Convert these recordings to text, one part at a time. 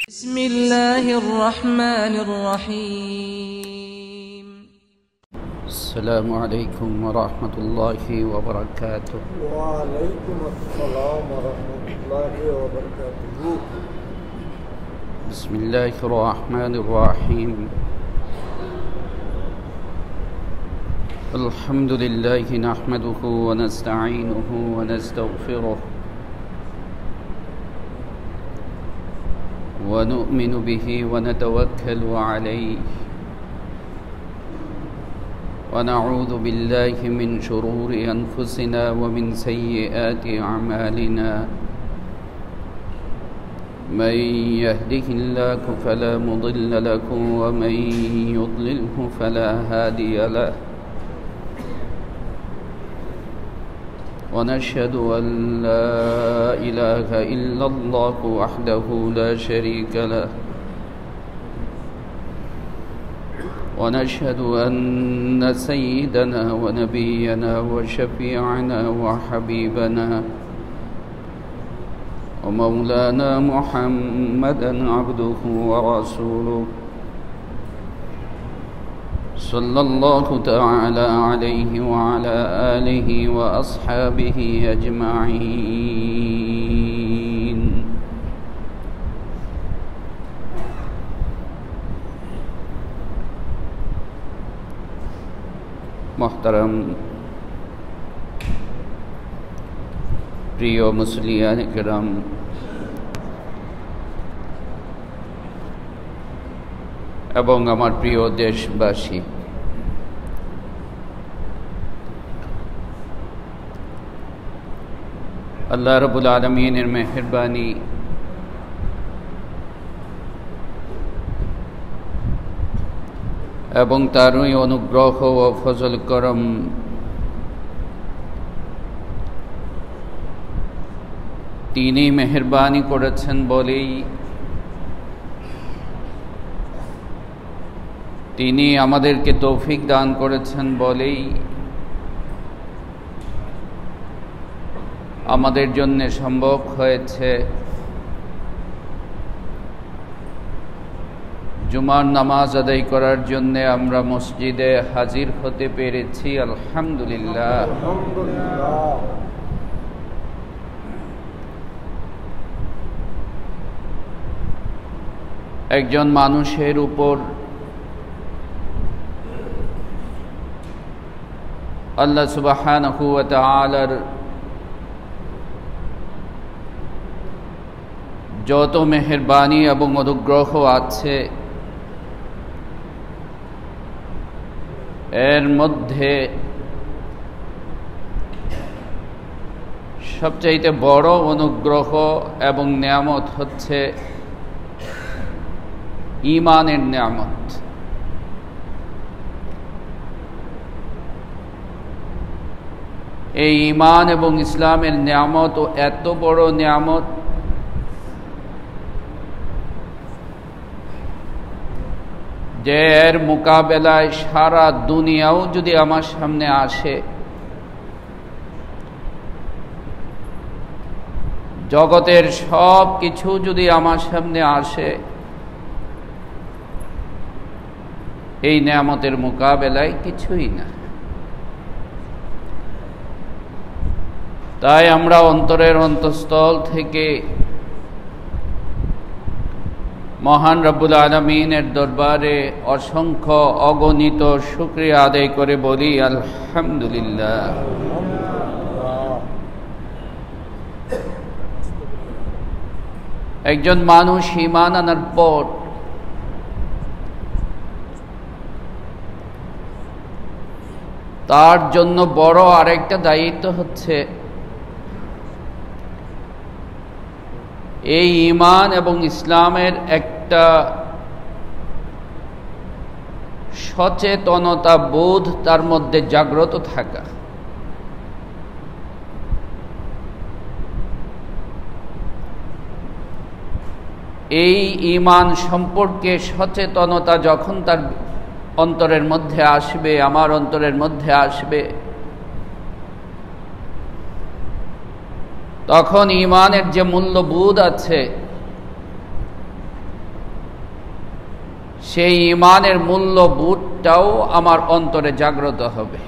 بسم الله الرحمن الرحيم. السلام عليكم ورحمة الله وبركاته. وعليكم السلام ورحمة الله وبركاته. بسم الله الرحمن الرحيم. الحمد لله نحمده ونستعينه ونستغفره ونؤمن به ونتوكل عليه ونعوذ بالله من شرور أنفسنا ومن سيئات أعمالنا من يهده الله فلا مضل له ومن يضلله فلا هادي له ونشهد أن لا إله إلا الله وحده لا شريك له ونشهد أن سيدنا ونبينا وشفيعنا وحبيبنا ومولانا محمدا عبده ورسوله صلى الله تعالى عليه وعلى آله وأصحابه أجمعين. محترم প্রিয় মুসলিয়ান কিরাম, এবং আমার প্রিয় দেশবাসী, আল্লাহ রাব্বুল আলামিনের মেহেরবানি এবং তারই অনুগ্রহ ও ফজল করম তিনি মেহেরবানি করেছেন বলেই তিনি আমাদেরকে তৌফিক দান করেছেন বলেই আমাদের জন্য সম্ভব হয়েছে জুমার নামাজ আদায় করার জন্য আমরা মসজিদে হাজির হতে পেরেছি। আলহামদুলিল্লাহ। একজন মানুষের উপর আল্লাহ সুবহানাহু ওয়া তাআলার যত মেহেরবানি এবং অনুগ্রহ আছে, এর মধ্যে সবচাইতে বড় অনুগ্রহ এবং নিয়ামত হচ্ছে ঈমানের নিয়ামত। এই ঈমান এবং ইসলামের নিয়ামত ও এত বড় নিয়ামত যে এর মোকাবেলায় সারা দুনিয়াও যদি আমার সামনে আসে, জগতের সব কিছু যদি আমার সামনে আসে, এই নিয়ামতের মোকাবেলায় কিছুই না। তাই আমরা অন্তরের অন্তঃস্থল থেকে মহান রব্বুল আলামিনের দরবারে অসংখ্য অগণিত শুকরিয়া আদায় করে বলি আলহামদুলিল্লাহ। একজন মানুষ ঈমান আনার পর তার জন্য বড় আরেকটা দায়িত্ব হচ্ছে এই ঈমান এবং ইসলামের একটা সচেতনতা বোধ তার মধ্যে জাগ্রত থাকা। এই ঈমান সম্পর্কে সচেতনতা যখন তার অন্তরের মধ্যে আসবে, আমার অন্তরের মধ্যে আসবে, তখন ঈমানের যে মূল্যবোধ আছে সেই ঈমানের মূল্যবোধটাও আমার অন্তরে জাগ্রত হবে।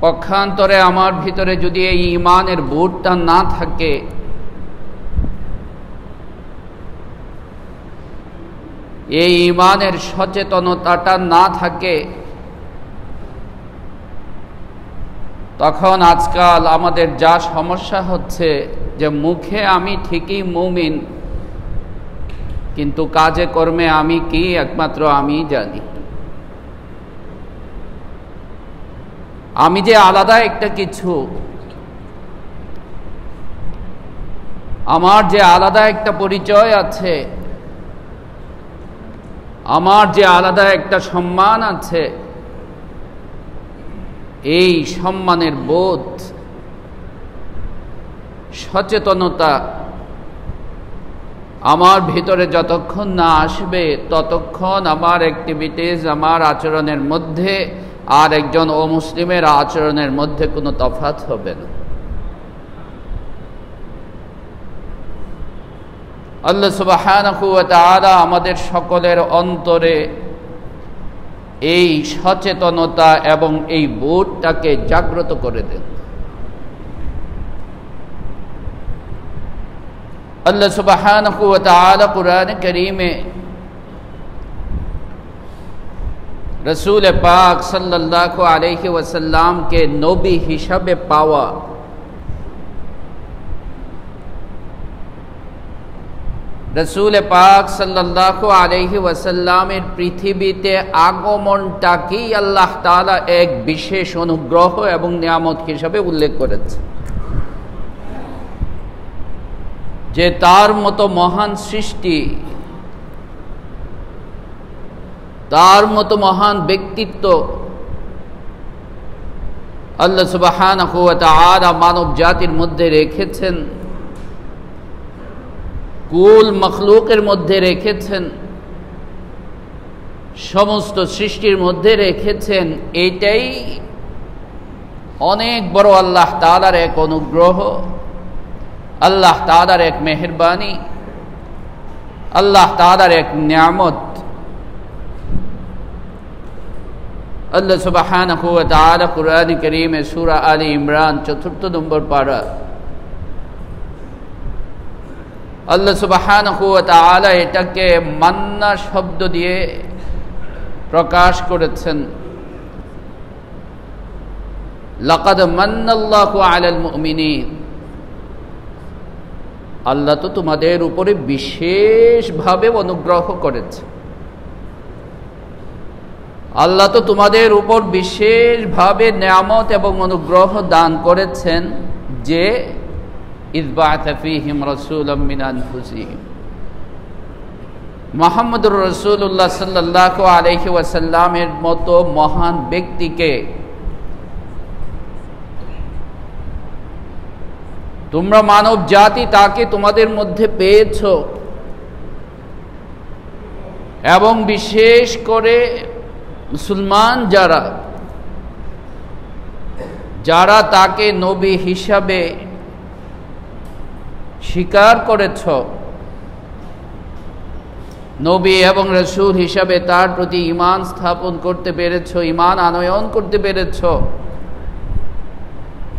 পক্ষান্তরে আমার ভিতরে যদি এই ঈমানের বোধটা না থাকে, এই ঈমানের সচেতনতাটা না থাকে, তখন আজকাল আমাদের যা সমস্যা হচ্ছে যে মুখে আমি ঠিকই মুমিন, কিন্তু কাজে কর্মে আমি কি একমাত্র আমি জানি। আমি যে আলাদা একটা কিছু, আমার যে আলাদা একটা পরিচয় আছে, আমার যে আলাদা একটা সম্মান আছে, এই সম্মানের বোধ, সচেতনতা আমার ভিতরে যতক্ষণ না আসবে ততক্ষণ আমার অ্যাক্টিভিটিস, আমার আচরণের মধ্যে আর একজন অমুসলিমের আচরণের মধ্যে কোনো তফাৎ হবে না। আল্লাহ সুবহানাহু ওয়া তাআলা আমাদের সকলের অন্তরে এই সচেতনতা এবং এই বোধটাকে জাগ্রত করে দেন। আল্লাহ সুবহানাহু ওয়া তাআলা কুরআনে কারীমে রসূল পাক সাল্লাল্লাহু আলাইহি ওয়াসাল্লামকে নবী হিসাবে পাওয়া, রসূল পাক সাল্লাল্লাহু আলাইহি ওয়াসাল্লামের পৃথিবীতে আগমনটাকেই আল্লাহ তাআলা এক বিশেষ অনুগ্রহ এবং নিয়ামত হিসাবে উল্লেখ করেছে, যে তার মতো মহান সৃষ্টি, তার মতো মহান ব্যক্তিত্ব আল্লাহ সুবহানাহু ওয়া তাআলা মানব জাতির মধ্যে রেখেছেন, কুল মখলুকের মধ্যে রেখেছেন, সমস্ত সৃষ্টির মধ্যে রেখেছেন। এটাই অনেক বড় আল্লাহ তাআলার এক অনুগ্রহ, আল্লাহ তাআলার এক মেহেরবানি, আল্লাহ তাআলার এক নিয়ামত। আল্লাহ সুবহানাহু ওয়া তাআলা কুরআনে কারীমে সূরা আলে ইমরান ৪ নম্বর পারা আল্লাহ সুবহানাহু ওয়া তাআলা এটাকে মান্না শব্দ দিয়ে প্রকাশ করেছেন। লাকাদ মান্নাল্লাহু আলাল মুমিনিন, আল্লাহ তো তোমাদের উপরে বিশেষভাবে অনুগ্রহ করেছে, আল্লাহ তো তোমাদের উপর বিশেষভাবে নিয়ামত এবং অনুগ্রহ দান করেছেন, যে ইয বা'আথা ফীহিম রাসূলাম মিন আনফুসিহিম, মুহাম্মদুর রাসূলুল্লাহ সাল্লাল্লাহু আলাইহি ওয়াসাল্লামের মতো মহান ব্যক্তিকে তোমরা মানব জাতি তাকে তোমাদের মধ্যে পেয়েছো, এবং বিশেষ করে মুসলমান যারা তাকে নবী হিসাবে স্বীকার করেছ, নবী এবং রাসূল হিসাবে তার প্রতি ঈমান স্থাপন করতে পেরেছ, ঈমান আনয়ন করতে পেরেছ,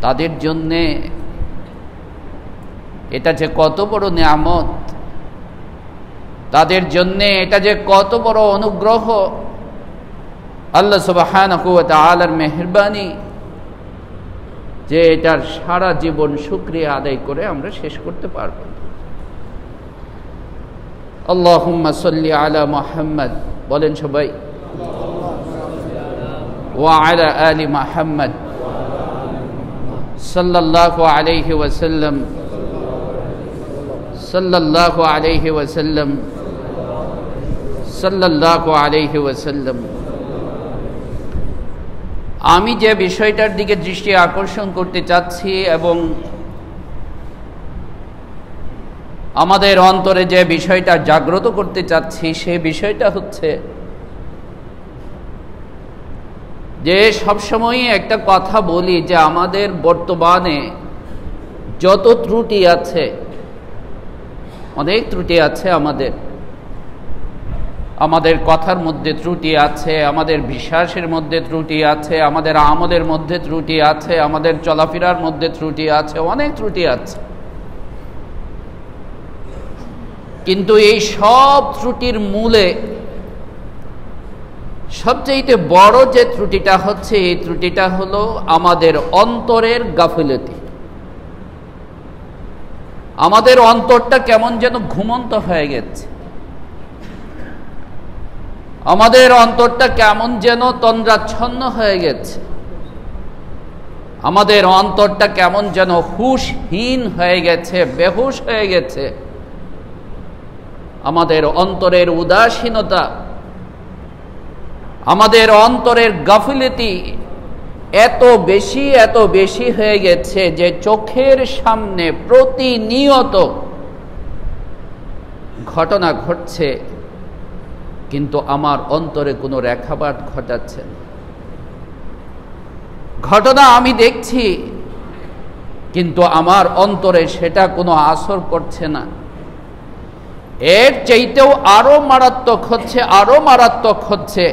তাদের জন্যে এটা যে কত বড় নিয়ামত, তাদের জন্যে এটা যে কত বড় অনুগ্রহ, আল্লাহ সুবহানাহু ওয়া তাআলার মেহেরবানি, যে এটার সারা জীবন শুকরিয়া আদায় করে আমরা শেষ করতে পারব না। আল্লাহুম্মা সাল্লি আলা মুহাম্মদ, বলেন সবাই, ওয়া আলা আলি মুহাম্মদ সাল্লাল্লাহু আলাইহি ওয়াসাল্লাম, সাল্লাল্লাহু আলাইহি ওয়াসাল্লাম, সাল্লাল্লাহু আলাইহি ওয়াসাল্লাম। আমি যে বিষয়টার দিকে দৃষ্টি আকর্ষণ করতে চাচ্ছি এবং আমাদের অন্তরে যে বিষয়টা জাগ্রত করতে চাচ্ছি, সে বিষয়টা হচ্ছে যে সবসময়ই একটা কথা বলি যে আমাদের বর্তমানে যত ত্রুটি আছে, অনেক ত্রুটি আছে আমাদের কথার মধ্যে ত্রুটি আছে, আমাদের বিশ্বাসের মধ্যে ত্রুটি আছে, আমাদের আমলের মধ্যে ত্রুটি আছে, আমাদের চলাফেরার মধ্যে ত্রুটি আছে, অনেক ত্রুটি আছে। কিন্তু এই সব ত্রুটির মূলে সবচেয়ে বড় যে ত্রুটিটা হচ্ছে, এই ত্রুটিটা হলো আমাদের অন্তরের গাফিলতি। আমাদের অন্তরটা কেমন যেন ঘুমন্ত হয়ে গেছে, আমাদের অন্তরটা কেমন যেন তন্দ্রাচ্ছন্ন হয়ে গেছে, আমাদের অন্তরটা কেমন যেন হুশহীন হয়ে গেছে, বেহুশ হয়ে গেছে। আমাদের অন্তরের উদাসীনতা, আমাদের অন্তরের গাফিলতি এত বেশি হয়ে গেছে যে চোখের সামনে প্রতিনিয়ত ঘটনা ঘটছে, কিন্তু আমার অন্তরে কোনো রেখাপাত ঘটাচ্ছে না। ঘটনা আমি দেখছি, কিন্তু আমার অন্তরে সেটা কোনো আসর করছে না। এর চাইতেও আরো মারাত্মক হচ্ছে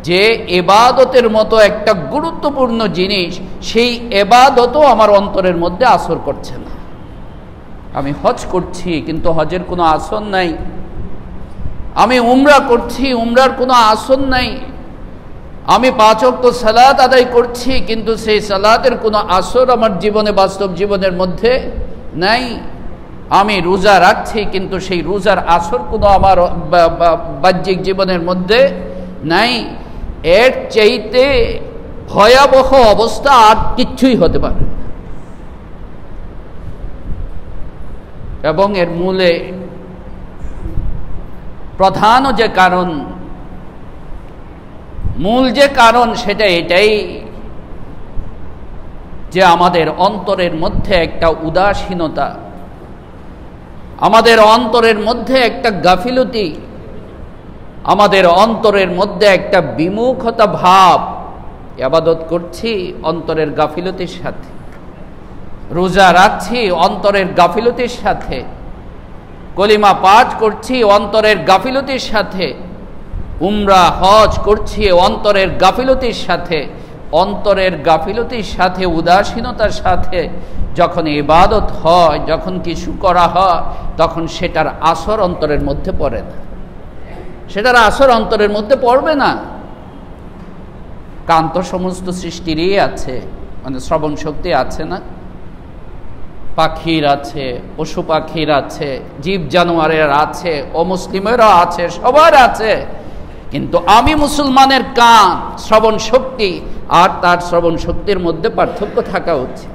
যে ইবাদতের মতো একটা গুরুত্বপূর্ণ জিনিস, সেই ইবাদতও আমার অন্তরের মধ্যে আসর করছে না। আমি হজ করছি, কিন্তু হজের কোনো আসর নাই। আমি উমরা করছি, উমরার কোনো আসর নাই। আমি 5 ওয়াক্ত সালাত আদায় করছি, কিন্তু সেই সালাতের কোনো আসর আমার জীবনে, বাস্তব জীবনের মধ্যে নাই। আমি রোজা রাখছি, কিন্তু সেই রোজার আসর কোনো আমার বাহ্যিক জীবনের মধ্যে নাই। এর চাইতে ভয়াবহ অবস্থা আর কিচ্ছুই হতে পারে। এবং এর মূলে প্রধান যে কারণ, মূল যে কারণ, সেটা এটাই যে আমাদের অন্তরের মধ্যে একটা উদাসীনতা, আমাদের অন্তরের মধ্যে একটা গাফিলতি, আমাদের অন্তরের মধ্যে একটা বিমুখতা ভাব। ইবাদত করছি অন্তরের গাফিলতির সাথে, রোজা রাখছি অন্তরের গাফিলতির সাথে, কলিমা পাঠ করছি অন্তরের গাফিলতির সাথে, উমরা হজ করছি অন্তরের গাফিলতির সাথে। অন্তরের গাফিলতির সাথে, উদাসীনতার সাথে যখন ইবাদত হয়, যখন কিছু করা হয়, তখন সেটার আসর অন্তরের মধ্যে পড়ে না। সেটার আসর অন্তরের মধ্যে পড়বে না। কান তো সমস্ত সৃষ্টিরই আছে, মানে শ্রবণ শক্তি আছে না, পাখির আছে, পশু পাখির আছে, জীব জানোয়ারের আছে, অমুসলিমেরও আছে, সবার আছে। কিন্তু আমি মুসলমানের কান, শ্রবণ শক্তি আর তার শ্রবণ শক্তির মধ্যে পার্থক্য থাকা উচিত।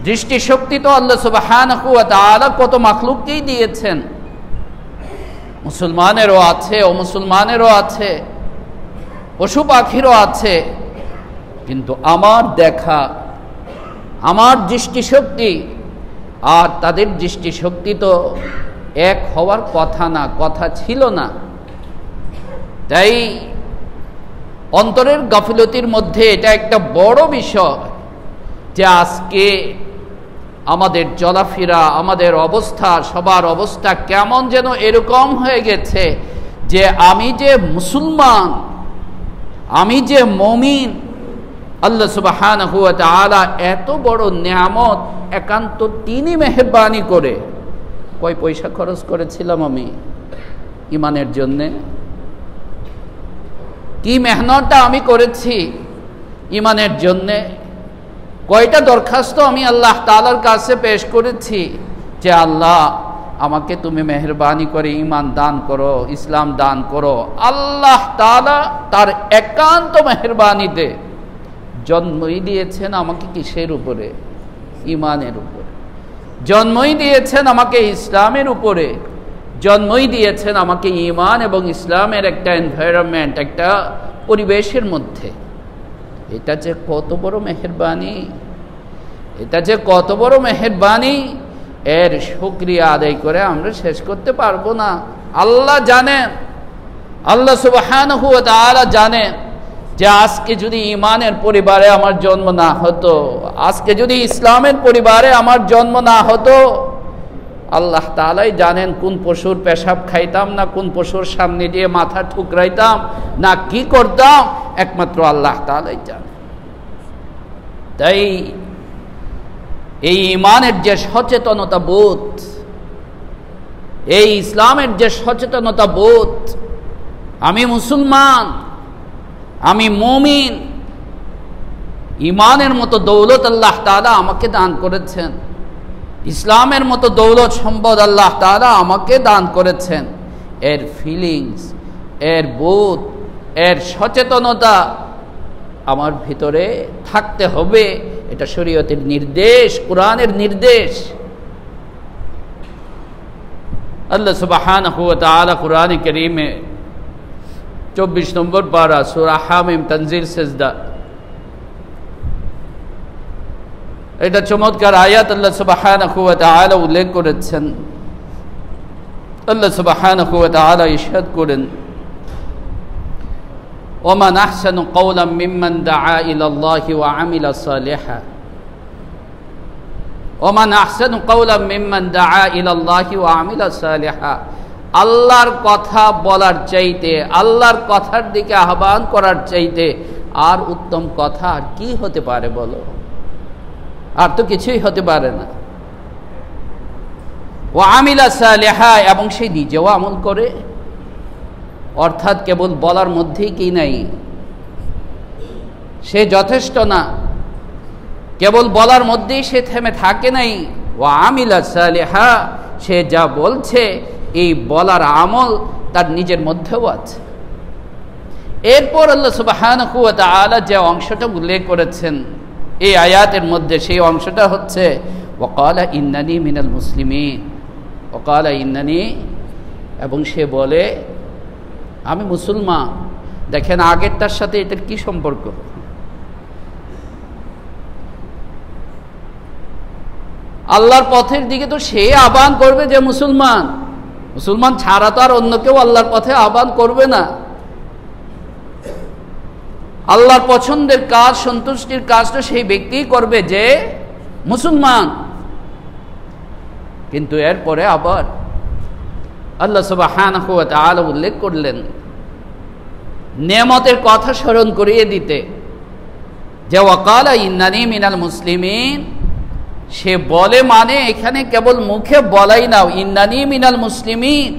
দৃষ্টিশক্তি তো আল্লাহ সুবহানাহু ওয়া তাআলা কত মাখলুককেই দিয়েছেন, মুসলমানেরও আছে, অমুসলমানেরও আছে, পশু পাখিরও আছে। কিন্তু আমার দেখা, আমার দৃষ্টিশক্তি আর তাদের দৃষ্টিশক্তি তো এক হওয়ার কথা না, কথা ছিল না। তাই অন্তরের গাফিলতির মধ্যে এটা একটা বড় বিষয় যে আজকে আমাদের চলাফেরা, আমাদের অবস্থা, সবার অবস্থা কেমন যেন এরকম হয়ে গেছে যে আমি যে মুসলমান, আমি যে মুমিন, আল্লাহ সুবহানাহু ওয়া তাআলা এত বড় নিয়ামত একান্ত তিনি মেহেরবানি করে। কয় পয়সা খরচ করেছিলাম আমি ইমানের জন্যে, কি মেহনতটা আমি করেছি ইমানের জন্যে, কয়টা দরখাস্ত আমি আল্লাহ তাআলার কাছে পেশ করেছি যে আল্লাহ আমাকে তুমি মেহেরবানি করে ইমান দান করো, ইসলাম দান করো। আল্লাহ তাআলা তার একান্ত মেহেরবানিতে জন্মই দিয়েছেন আমাকে কিসের উপরে? ইমানের উপরে। জন্মই দিয়েছেন আমাকে ইসলামের উপরে, জন্মই দিয়েছেন আমাকে ইমান এবং ইসলামের একটা এনভায়রনমেন্ট, একটা পরিবেশের মধ্যে। এটা যে কত বড় মেহেরবানি, এটা যে কত বড় মেহেরবানি, এর শুকরিয়া আদায় করে আমরা শেষ করতে পারবো না। আল্লাহ জানেন, আল্লাহ সুবহানাহু ওয়া তাআলা জানেন যে আজকে যদি ইমানের পরিবারে আমার জন্ম না হতো, আজকে যদি ইসলামের পরিবারে আমার জন্ম না হতো, আল্লাহ তাআলাই জানেন কোন পশুর পেশাব খাইতাম না কোন পশুর সামনে দিয়ে মাথা ঠুকরাইতাম না কি করতাম, একমাত্র আল্লাহ তাআলাই জানেন। তাই এই ঈমানের যে সচেতনতা বোধ, এই ইসলামের যে সচেতনতা বোধ, আমি মুসলমান, আমি মুমিন, ঈমানের মতো দৌলত আল্লাহ তাআলা আমাকে দান করেছেন, ইসলামের মতো দৌলত সম্পদ আল্লাহ তাআলা আমাকে দান করেছেন, এর ফিলিংস, এর বোধ, এর সচেতনতা আমার ভিতরে থাকতে হবে। এটা শরীয়তের নির্দেশ, কোরআনের নির্দেশ। আল্লাহ সুবহানাহু ওয়া তাআলা কোরআনে কারীমে 24 নম্বর পারা সূরা হামিম তানজিল সিজদা, এটা চমৎকার আয়াত আল্লাহ সুবহানাহু ওয়া তাআলা উল্লেখ করেছেন। আল্লাহ সুবহানাহু ওয়া তাআলা ইরশাদ করেন, ওয়ামান আহসানু কওলাম মিম্মান দাআ ইলাল্লাহি ওয়া আমিলা সালিহা, ওয়ামান আহসানু কওলাম মিম্মান দাআ ইলাল্লাহি ওয়া আমিলা সালিহা। আল্লাহর কথা বলার চাইতে, আল্লাহর কথার দিকে আহ্বান করার চাইতে আর উত্তম কথা আর কি হতে পারে বলো? আর তো কিছুই হতে পারে না। ওয়া আমিলা সালিহা, এবং সে নিজেও আমল করে, অর্থাৎ কেবল বলার মধ্যেই কি নাই, সে যথেষ্ট না, কেবল বলার মধ্যেই সে থেমে থাকে নাই। ওয়া আমিলা সালিহা, সে যা বলছে এই বলার আমল তার নিজের মধ্যেও আছে। এরপর আল্লাহ সুবহানাহু ওয়া তাআলা যে অংশটা উল্লেখ করেছেন এই আয়াতের মধ্যে, সেই অংশটা হচ্ছে ওয়াকালা ইন্নানি মিনাল মুসলিমিন, ওয়াকালা ইন্নানি, এবং সে বলে আমি মুসলমান। দেখেন আগেরটার সাথে এটার কি সম্পর্ক? আল্লাহর পথের দিকে তো সে আহ্বান করবে যে মুসলমান, মুসলমান ছাড়া তো আর অন্য কেউ আল্লাহর পথে আহ্বান করবে না। আল্লাহর পছন্দের কাজ, সন্তুষ্টির কাজ তো সেই ব্যক্তিই করবে যে মুসলমান। কিন্তু এরপরে আবার আল্লাহ সুবহানাহু ওয়া তাআলা উল্লেখ করলেন নেয়ামতের কথা স্মরণ করিয়ে দিতে, যে ওয়াকালা ইন্নানি মিনাল মুসলিমিন। সে বলে মানে এখানে কেবল মুখে বলাই না, ইন্নানি মিনাল মুসলিমিন,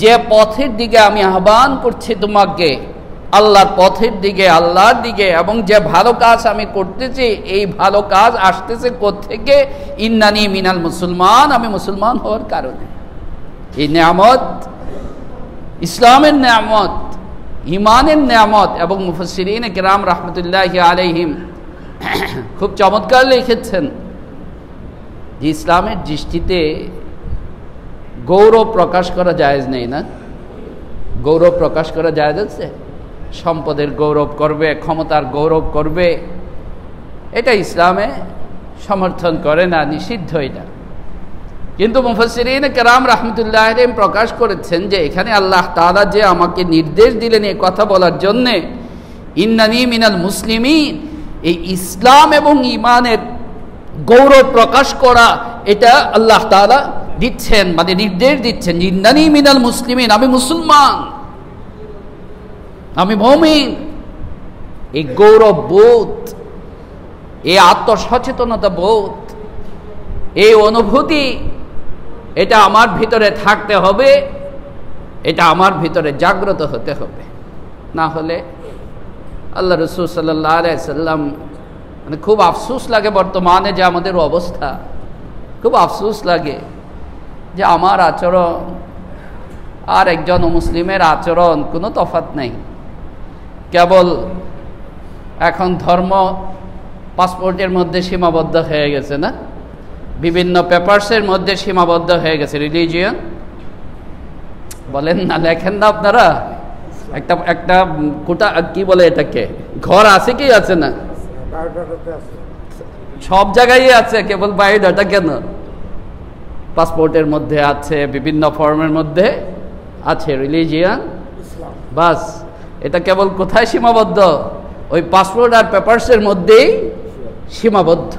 যে পথের দিকে আমি আহ্বান করছি তোমাকে, আল্লাহর পথের দিকে, আল্লাহর দিকে, এবং যে ভালো কাজ আমি করতেছি এই ভালো কাজ আসতেছে কোত্থেকে? ইন্নানি মিনাল মুসলমান, আমি মুসলমান হওয়ার কারণে। এই নিয়ামত, ইসলামের নিয়ামত, ঈমানের নিয়ামত, এবং মুফাসসিরিন কিরাম রাহমাতুল্লাহি আলাইহিম খুব চমৎকার লিখেছেন যে ইসলামের দৃষ্টিতে গৌরব প্রকাশ করা জায়েজ নেই না? গৌরব প্রকাশ করা জায়েজ আছে? সম্পদের গৌরব করবে, ক্ষমতার গৌরব করবে, এটা ইসলামে সমর্থন করে না, নিষিদ্ধ এটা। কিন্তু মুফাসসিরিন কেরাম রাহমাতুল্লাহ আলাইহিম প্রকাশ করেছেন যে এখানে আল্লাহ তাআলা যে আমাকে নির্দেশ দিলেন এই কথা বলার জন্যে, ইন্নানি মিনাল মুসলিমিন, এই ইসলাম এবং ঈমানের গৌরব প্রকাশ করা, এটা আল্লাহ তাআলা দিচ্ছেন, মানে নির্দেশ দিচ্ছেন, ইন্নানি মিনাল মুসলিমিন, আমি মুসলমান, আমি মুমিন। এই গৌরব বোধ, এই আত্মসচেতনতা বোধ, এই অনুভূতি, এটা আমার ভিতরে থাকতে হবে, এটা আমার ভিতরে জাগ্রত হতে হবে। না হলে আল্লাহ রাসূল সাল্লাল্লাহু আলাইহি সাল্লাম, মানে খুব আফসোস লাগে বর্তমানে যে আমাদের অবস্থা, খুব আফসোস লাগে যে আমার আচরণ আর একজন মুসলিমের আচরণ কোনো তফাৎ নেই। কেবল এখন ধর্ম পাসপোর্টের মধ্যে সীমাবদ্ধ হয়ে গেছে, না? বিভিন্ন পেপারসের মধ্যে সীমাবদ্ধ হয়ে গেছে। রিলিজিয়ন বলেন না, লেখেন না আপনারা? একটা একটা কোটা কি বলে এটাকে, ঘর আছে কি আছে না? সব জায়গায় আছে, কেবল বায়োডাটা কেন? পাসপোর্টের মধ্যে আছে, বিভিন্ন ফর্মের মধ্যে আছে রিলিজিয়ন, বাস। এটা কেবল কোথায় সীমাবদ্ধ? ওই পাসপোর্ট আর পেপারসের মধ্যেই সীমাবদ্ধ।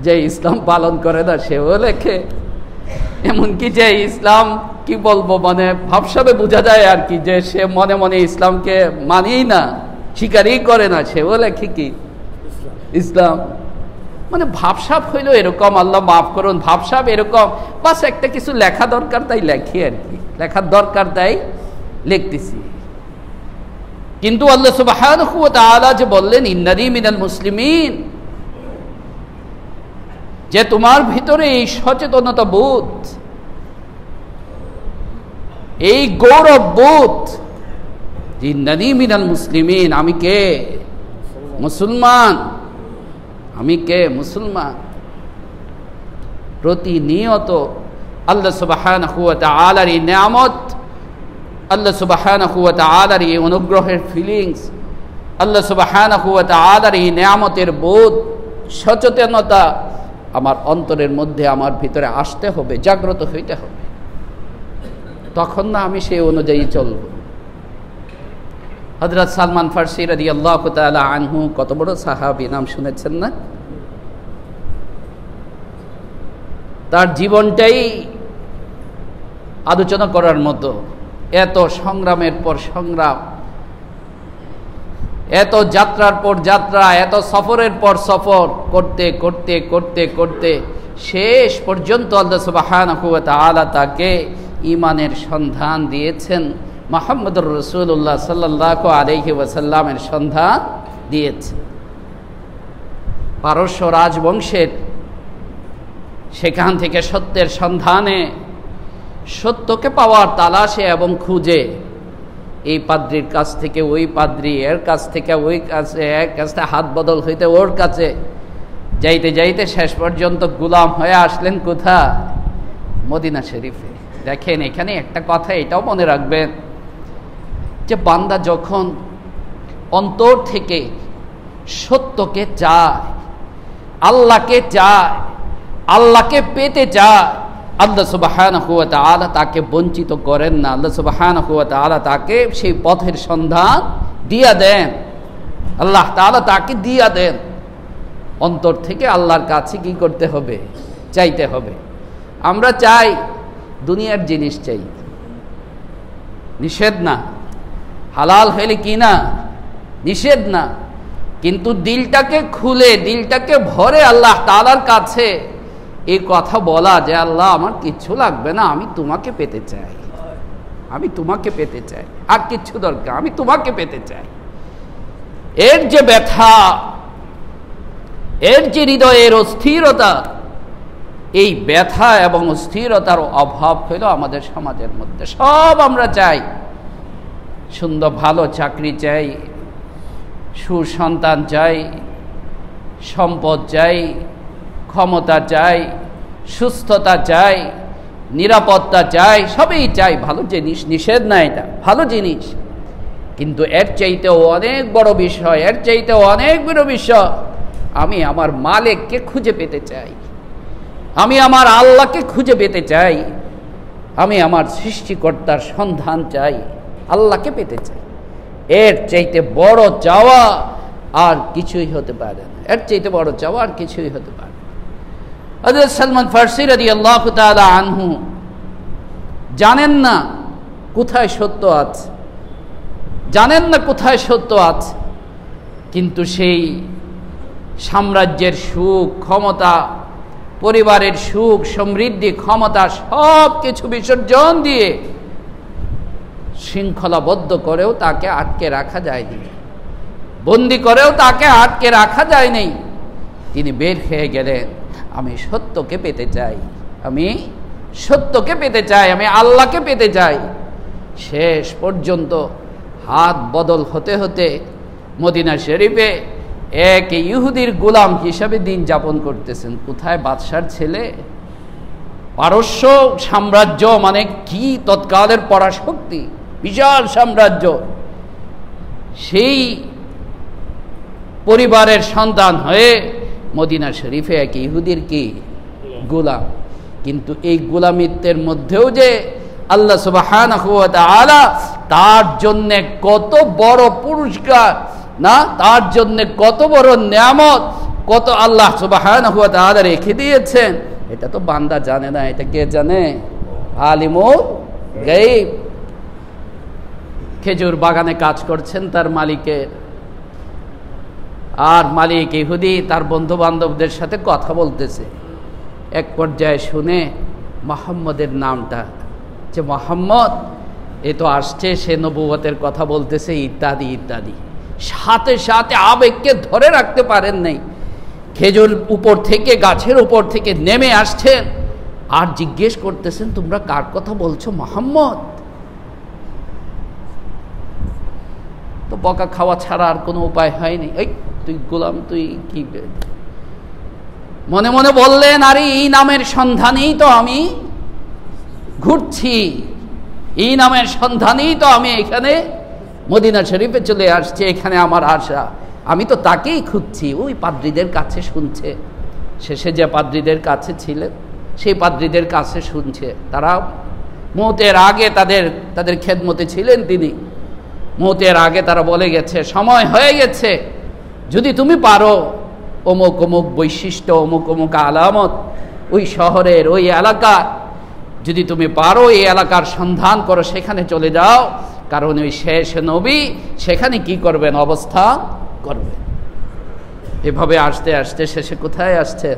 যে ইসলাম পালন করে না সেও লেখে, এমনকি যে ইসলাম কি বলবো মানে ভাবসাবে বোঝা যায় আর কি, যে সে মনে মনে ইসলামকে মানেই না, স্বীকারই করে না, সেও লেখে কি ইসলাম। মানে ভাবসাব হইলো এরকম, আল্লাহ মাফ করুন, ভাবসাব এরকম, বাস একটা কিছু লেখা দরকার তাই লেখি আর কি, লেখার দরকার তাই লিখতেছি। কিন্তু আল্লাহ সুবহানাহু ওয়া তাআলা যে বললেন ইন্নানি মিনাল মুসলিমিন, যে তোমার ভিতরে এই সচেতনতা বোধ, এই গৌরব বোধ, ইন্নানি মিনাল মুসলিমিন, আমি কে? মুসলমান। আমি কে? মুসলমান। প্রতিনিয়ত আল্লাহ সুবহানাহু ওয়া তাআলার এই নিয়ামত, আল্লাহ সুবহানাহু ওয়া তাআলার এই অনুগ্রহের ফিলিংস, আল্লাহ সুবহানাহু ওয়া তাআলার এই নিয়ামতের বোধ, সচেতনতা আমার অন্তরের মধ্যে, আমার ভিতরে আসতে হবে, জাগ্রত হইতে হবে। তখন না আমি সেই অনুযায়ী চলব। হযরত সালমান ফারসি রাদিয়াল্লাহু তাআলা আনহু, কত বড় সাহাবী, নাম শুনেছেন না? তার জীবনটাই আলোচনা করার মতো। এত সংগ্রামের পর সংগ্রাম, এত যাত্রার পর যাত্রা, এত সফরের পর সফর করতে করতে করতে করতে শেষ পর্যন্ত আল্লাহ সুবহানাহু ওয়া তাআলা তাকে ঈমানের সন্ধান দিয়েছেন, মুহাম্মদুর রাসূলুল্লাহ সাল্লাল্লাহু আলাইহি ওয়াসাল্লামের সন্ধান দিয়েছেন। পারস্য রাজবংশের সেখান থেকে সত্যের সন্ধানে, সত্যকে পাওয়ার তালাশে এবং খুঁজে, এই পাদ্রির কাছ থেকে ওই পাদ্রি, এর কাছ থেকে ওই কাছে, এর কাছে হাত বদল হইতে ওর কাছে, যাইতে যাইতে শেষ পর্যন্ত গোলাম হয়ে আসলেন কোথায়? মদিনা শরীফে। দেখেন এখানে একটা কথা এটাও মনে রাখবেন, যে বান্দা যখন অন্তর থেকে সত্যকে চায়, আল্লাহকে চায়, আল্লাহকে পেতে চায়, আল্লাহ সুবহানাহু ওয়া তাআলা তাকে বঞ্চিত করেন না। আল্লাহ সুবহানাহু ওয়া তাআলা তাকে সেই পথের সন্ধান দিয়া দেন, আল্লাহ তাআলা তাকে দিয়া দেন। অন্তর থেকে আল্লাহর কাছে কি করতে হবে? চাইতে হবে। আমরা চাই দুনিয়ার জিনিস, চাই, নিষেধ না, হালাল হইলে কি না নিষেধ না, কিন্তু দিলটাকে খুলে, দিলটাকে ভরে আল্লাহ তাআলার কাছে এই কথা বলা যে আল্লাহ আমার কিচ্ছু লাগবে না, আমি তোমাকে পেতে চাই, আমি তোমাকে পেতে চাই, আর কিচ্ছু দরকার, আমি তোমাকে পেতে চাই। এর যে ব্যথা, এর যে হৃদয়ের অস্থিরতা, এই ব্যথা এবং অস্থিরতার অভাব হইল আমাদের সমাজের মধ্যে। সব আমরা চাই, সুন্দর ভালো চাকরি চাই, সুসন্তান চাই, সম্পদ চাই, ক্ষমতা চাই, সুস্থতা চাই, নিরাপত্তা চাই, সবই চাই, ভালো জিনিস, নিষেধ না, এটা ভালো জিনিস। কিন্তু এর চাইতেও অনেক বড় বিষয়, এর চাইতেও অনেক বড় বিষয়, আমি আমার মালিককে খুঁজে পেতে চাই, আমি আমার আল্লাহকে খুঁজে পেতে চাই, আমি আমার সৃষ্টিকর্তার সন্ধান চাই, আল্লাহকে পেতে চাই। এর চাইতে বড় চাওয়া আর কিছুই হতে পারে না, এর চাইতে বড় চাওয়া আর কিছুই হতে পারে না। হযরত সালমান ফারসি রাদিয়াল্লাহু তাআলা আনহু জানেন না কোথায় সত্য আছে, জানেন না কোথায় সত্য আছে, কিন্তু সেই সাম্রাজ্যের সুখ, ক্ষমতা, পরিবারের সুখ, সমৃদ্ধি, ক্ষমতা সব কিছু বিসর্জন দিয়ে শৃঙ্খলাবদ্ধ করেও তাকে আটকে রাখা যায়নি, বন্দি করেও তাকে আটকে রাখা যায়নি। তিনি বের হয়ে গেলেন, আমি সত্যকে পেতে চাই, আমি সত্যকে পেতে চাই, আমি আল্লাহকে পেতে চাই। শেষ পর্যন্ত হাত বদল হতে হতে মদিনা শরীফে এক ইহুদির গোলাম হিসাবে দিন যাপন করতেছেন। কোথায়? বাদশার ছেলে। পারস্য সাম্রাজ্য মানে কি তৎকালের পরাশক্তি, বিশাল সাম্রাজ্য, সেই পরিবারের সন্তান হয়ে মদিনা শরীফে এক ইহুদির কি গোলাম। কিন্তু এই গোলামিত্বের মধ্যেও যে আল্লাহ সুবহানাহু ওয়া তাআলা তার জন্য কত বড় পুরস্কার না, তার জন্য কত বড় নিয়ামত, কত আল্লাহ সুবহানাহু ওয়া তাআলা রেখে দিয়েছেন, এটা তো বান্দা জানে না। এটা কে জানে? আলিমুল গায়ব। খেজুর বাগানে কাজ করছেন তার মালিকের, আর মালিক ইহুদি তার বন্ধু বান্ধবদের সাথে কথা বলতেছে। এক পর্যায়ে শুনে মুহাম্মদের নামটা, যে মুহাম্মদ এ তো আসছে, সে নবুয়তের কথা বলতেছে, ইত্যাদি ইত্যাদি। সাথে সাথে আবেগকে ধরে রাখতে পারেন নাই, খেজুর উপর থেকে, গাছের উপর থেকে নেমে আসছেন আর জিজ্ঞেস করতেছেন, তোমরা কার কথা বলছো মুহাম্মদ? তো বকা খাওয়া ছাড়া আর কোনো উপায় হয়নি। এই তুই গোলাম, তুই কি? মনে মনে বললেন, আরে এই নামের সন্ধানেই তো আমি ঘুরছি, এই নামের সন্ধানেই তো আমি এখানে মদিনা শরীফে চলে আসছি, এখানে আমার আশা, আমি তো তাকেই খুঁজছি। ওই পাদ্রীদের কাছে শুনছে, শেষে যে পাদ্রীদের কাছে ছিলেন সেই পাদ্রীদের কাছে শুনছে। তারা মওতের আগে তাদের খেদমতে ছিলেন তিনি। মওতের আগে তারা বলে গেছে, সময় হয়ে গেছে, যদি তুমি পারো অমুক অমুক বৈশিষ্ট্য, অমুক অমুক আলামত ওই শহরের, ওই এলাকা, যদি তুমি পারো এই এলাকার সন্ধান করো, সেখানে চলে যাও, কারণ ওই শেষ নবী সেখানে কি করবেন? অবস্থান করবেন। এভাবে আসতে আসতে শেষে কোথায় আসছে?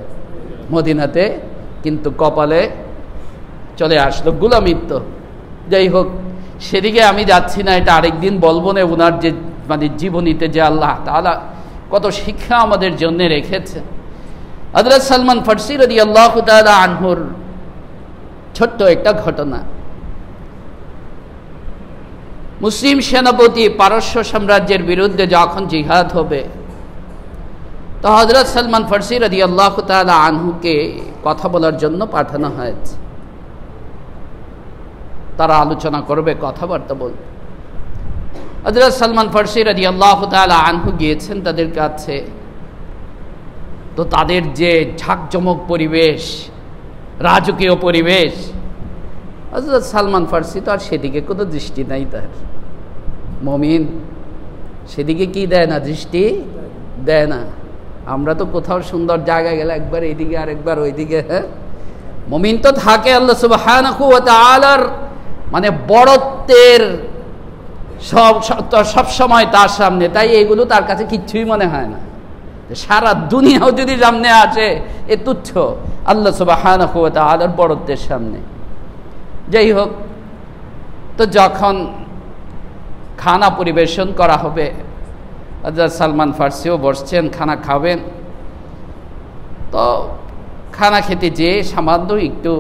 মদিনাতে। কিন্তু কপালে চলে আসলো গোলামিত্ব। যাই হোক, সেদিকে আমি যাচ্ছি না, এটা আরেকদিন বলবো না। ওনার যে জীবনীতে যে আল্লাহ তাআলা কত শিক্ষা আমাদের জন্য রেখেছে। হযরত সালমান ফারসি রাদিয়াল্লাহু তাআলা আনহুর ছোট্ট একটা ঘটনা। মুসলিম সেনাপতি পারস্য সাম্রাজ্যের বিরুদ্ধে যখন জিহাদ হবে, তো হযরত সালমান ফারসি রাদিয়াল্লাহু তাআলা আনহুকে কথা বলার জন্য পাঠানো হয়েছে। তারা আলোচনা করবে, কথাবার্তা বলবে। হযরত সালমান ফারসি রাদিয়াল্লাহু তাআলা আনহু গিয়েছেন তাদের কাছে। তো তাদের যে ঝাঁকজমক পরিবেশ, রাজকীয় পরিবেশ, হযরত সালমান ফারসি তো আর সেদিকে কোনো দৃষ্টি নাই তার। মুমিন সেদিকে কি দেয় না? দৃষ্টি দেয় না। আমরা তো কোথাও সুন্দর জায়গা গেলে একবার এইদিকে আর একবার ওইদিকে। হ্যাঁ, মুমিন তো থাকে আল্লাহ সুবহানাহু ওয়া তাআলার বড়ত্বের সব সময় তার সামনে, তাই এগুলো তার কাছে কিচ্ছুই মনে হয় না। সারা দুনিয়াও যদি সামনে আসে, এ তুচ্ছ আল্লাহ সুবহানাহু ওয়া তাআলার বড়ত্বের সামনে। যাই হোক, তো যখন খানা পরিবেশন করা হবে, হযরত সালমান ফারসিও বসছেন, খানা খাবেন। তো খানা খেতে যেয়ে সামান্য একটু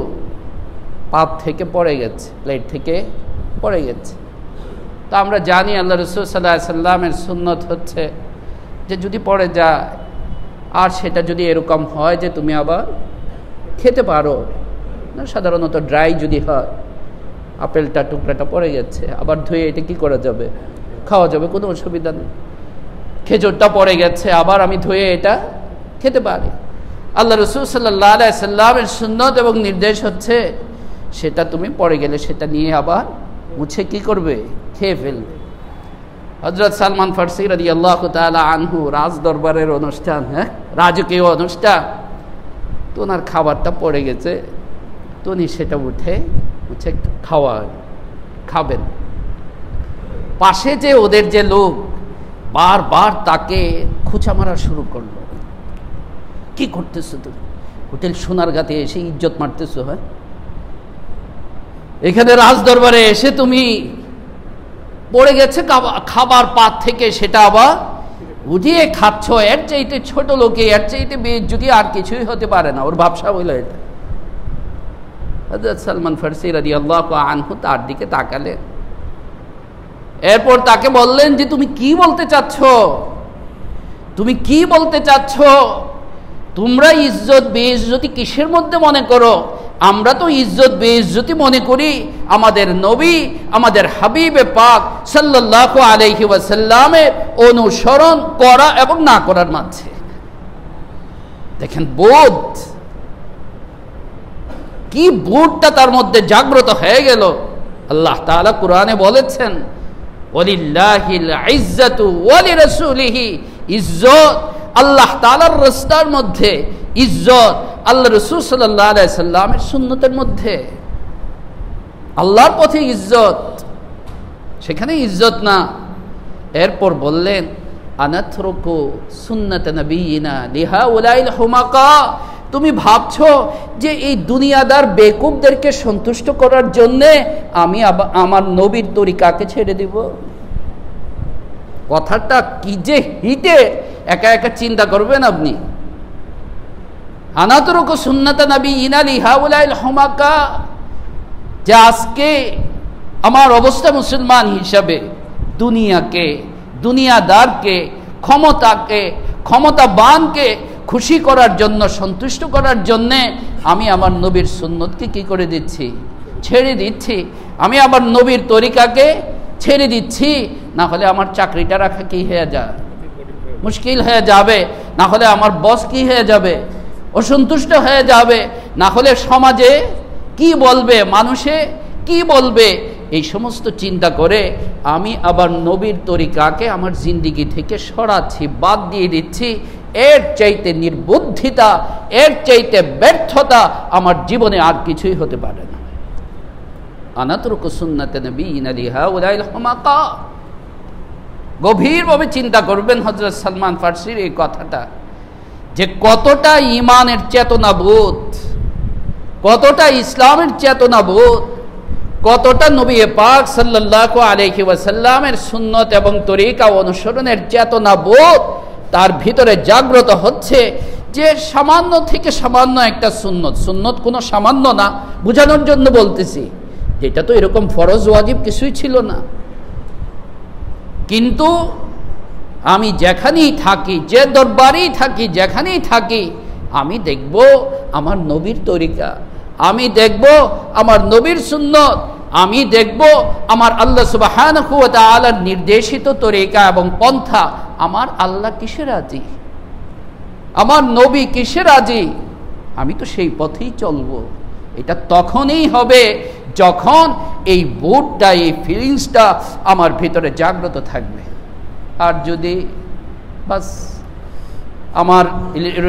পাত থেকে পড়ে গেছে, প্লেট থেকে পড়ে গেছে। তো আমরা জানি আল্লাহ রাসূল সাল্লাল্লাহু আলাইহি সাল্লামের সুন্নত হচ্ছে যে যদি পড়ে যায়, আর সেটা যদি এরকম হয় যে তুমি আবার খেতে পারো না, সাধারণত ড্রাই যদি হয়, আপেলটা টুকরাটা পড়ে গেছে, আবার ধুয়ে এটা কি করা যাবে? খাওয়া যাবে, কোনো অসুবিধা নেই। খেজুরটা পড়ে গেছে, আবার আমি ধুয়ে এটা খেতে পারি। আল্লাহ রাসূল সাল্লাল্লাহু আলাইহি সাল্লামের সুন্নত এবং নির্দেশ হচ্ছে সেটা তুমি পড়ে গেলে সেটা নিয়ে আবার মুছে কি করবে? খেয়ে ফেলবে। হযরত সালমান ফারসি রাদিয়াল্লাহু তাআলা আনহু, রাজ দরবারের অনুষ্ঠান, হ্যাঁ, রাজকীয় অনুষ্ঠান, তো ওনার খাবারটা পড়ে গেছে, তো উনি সেটা মুছে খাবেন। পাশে যে ওদের যে লোক বারবার তাকে খোঁচা মারা শুরু করলো, কি করতেছো তুমি? হোটেল সোনারগাঁতে এসে ইজ্জত মারতেছো? হ্যাঁ, এখানে রাজ দরবারে এসে তুমি পড়ে গেছে খাবার পাত থেকে সেটা আবার উঠিয়ে খাচ্ছ। এর চাইতে ছোট লোকে, এর চাইতে যদি আর কিছুই হতে পারে না। ওর ব্যবসা হইল এটা। হযরত সালমান ফারসি রাদিয়াল্লাহু আনহু তার দিকে তাকালেন, এরপর তাকে বললেন যে তুমি কি বলতে চাচ্ছ? তুমি কি বলতে চাচ্ছ? তোমরা ইজ্জত বেইজ্জতি কিসের মধ্যে মনে করো? আমরা তো ইজ্জত বেইজ্জতি মনে করি আমাদের নবী, আমাদের হাবিবে পাক সাল্লাল্লাহু আলাইহি ওয়াসাল্লামের অনুসরণ করা এবং না করার মাঝে। দেখেন বোধ, কি বোধটা তার মধ্যে জাগ্রত হয়ে গেল। আল্লাহ তাআলা কুরআনে বলেছেন, ওয়ালিল্লাহিল ইজ্জাতু ওয়া লিরাসূলিহি, ইজ্জত আল্লাহ তাআলার রাস্তার মধ্যে, ইজ্জত আল্লাহ রাসূল সাল্লাল্লাহু আলাইহি সাল্লামের সুন্নতের মধ্যে। আল্লাহর পথে ইজ্জত, সেখানে ইজ্জত না। এরপর বললেন আনাতরুকু সুন্নাত নবিয়িনা লিহাউলাইল হুমাকা, তুমি ভাবছো যে এই দুনিয়াদার বেকুবদেরকে সন্তুষ্ট করার জন্য আমি আমার নবীর তরিকাকে ছেড়ে দিব? কথাটা কি যে হিটে, একা একা চিন্তা করবেন আপনি। আনাতরুকু সুন্নাত নবিয়িনা লিহাউলাইল হুমাকা, যে আজকে আমার অবস্থা মুসলমান হিসাবে দুনিয়াকে, দুনিয়াদারকে, ক্ষমতাকে, ক্ষমতাবানকে খুশি করার জন্য, সন্তুষ্ট করার জন্য আমি আমার নবীর সুন্নতকে কি করে দিচ্ছি? ছেড়ে দিচ্ছি। আমি আমার নবীর তরিকাকে ছেড়ে দিচ্ছি। না হলে আমার চাকরিটা রাখা কি হয়ে যায়? মুশকিল হয়ে যাবে। না হলে আমার বস কি হয়ে যাবে? অসন্তুষ্ট হয়ে যাবে। না হলে সমাজে কি বলবে, মানুষে কি বলবে? এই সমস্ত চিন্তা করে আমি আবার নবীর তরিকাকে আমার জিন্দিগি থেকে সরাচ্ছি, বাদ দিয়ে দিচ্ছি। এর চাইতে নির্বুদ্ধিতা, এর চাইতে ব্যর্থতা আমার জীবনে আর কিছুই হতে পারে না। আনাতরুকু সুন্নাত নবিয়িনা লিহাউলাইল হুমাকা। গভীরভাবে চিন্তা করবেন হযরত সালমান ফারসির এই কথাটা, যে কতটা ঈমানের চেতনাবোধ, কতটা ইসলামের চেতনাবোধ, কতটা নবী পাক সাল্লাল্লাহু আলাইহি ওয়াসাল্লামের সুন্নত এবং তরিকা অনুসরণের চেতনাবোধ তার ভিতরে জাগ্রত হচ্ছে। যে সামান্য থেকে সামান্য একটা সুন্নত, সুন্নত কোনো সামান্য না, বোঝানোর জন্য বলতেছি, যেটা তো এরকম ফরজ ওয়াজিব কিছুই ছিল না। কিন্তু আমি যেখানেই থাকি, যে দরবারেই থাকি, যেখানেই থাকি, আমি দেখব আমার নবীর তরিকা, আমি দেখব আমার নবীর সুন্নত, আমি দেখব আমার আল্লাহ সুবহানাহু ওয়া তাআলার নির্দেশিত তরিকা এবং পন্থা। আমার আল্লাহ কিসে রাজি, আমার নবী কিসে রাজি, আমি তো সেই পথেই চলব। এটা তখনই হবে যখন এই বোধটা, এই ফিলিংসটা আমার ভিতরে জাগ্রত থাকবে। আর যদি বাস আমার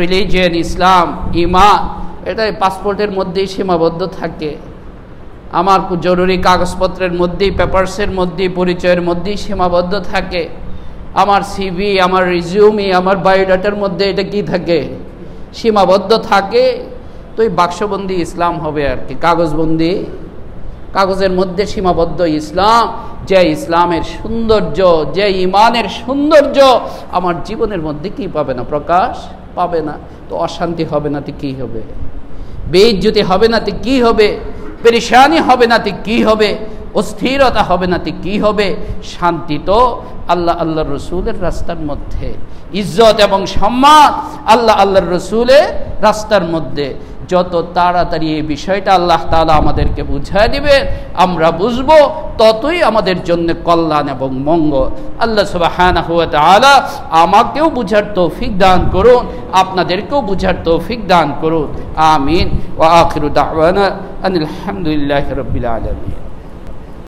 রিলিজিয়ন, ইসলাম, ঈমান এটা পাসপোর্টের মধ্যেই সীমাবদ্ধ থাকে, আমার জরুরি কাগজপত্রের মধ্যেই, পেপারসের মধ্যেই, পরিচয়ের মধ্যেই সীমাবদ্ধ থাকে, আমার সিভি, আমার রিজিউমি, আমার বায়োডাটার মধ্যে এটা কি থাকে? সীমাবদ্ধ থাকে, তো এই বাক্সবন্দি ইসলাম হবে আর কি, কাগজবন্দি, কাগজের মধ্যে সীমাবদ্ধ ইসলাম। যে ইসলামের সৌন্দর্য, যে ঈমানের সৌন্দর্য আমার জীবনের মধ্যে কি পাবে না? প্রকাশ পাবে না। তো অশান্তি হবে না তো কি হবে? বেইজ্জতি হবে না তো কি হবে? পেরেশানি হবে না তো কি হবে? অস্থিরতা হবে না তো কি হবে? শান্তি তো আল্লাহর রসুলের রাস্তার মধ্যে, ইজ্জত এবং সম্মান আল্লাহর রসুলের রাস্তার মধ্যে। যত তাড়াতাড়ি এই বিষয়টা আল্লাহ তাআলা আমাদেরকে বুঝায় দিবেন, আমরা বুঝবো, ততই আমাদের জন্য কল্যাণ এবং মঙ্গল। আল্লাহ সুবহানাহু ওয়া তাআলা আমাকেও বুঝার তৌফিক দান করুন, আপনাদেরকেও বুঝার তৌফিক দান করুন। আমিন। ওয়া আখিরু দাওয়ানা আনিল হামদুলিল্লাহি রাব্বিল আলামিন।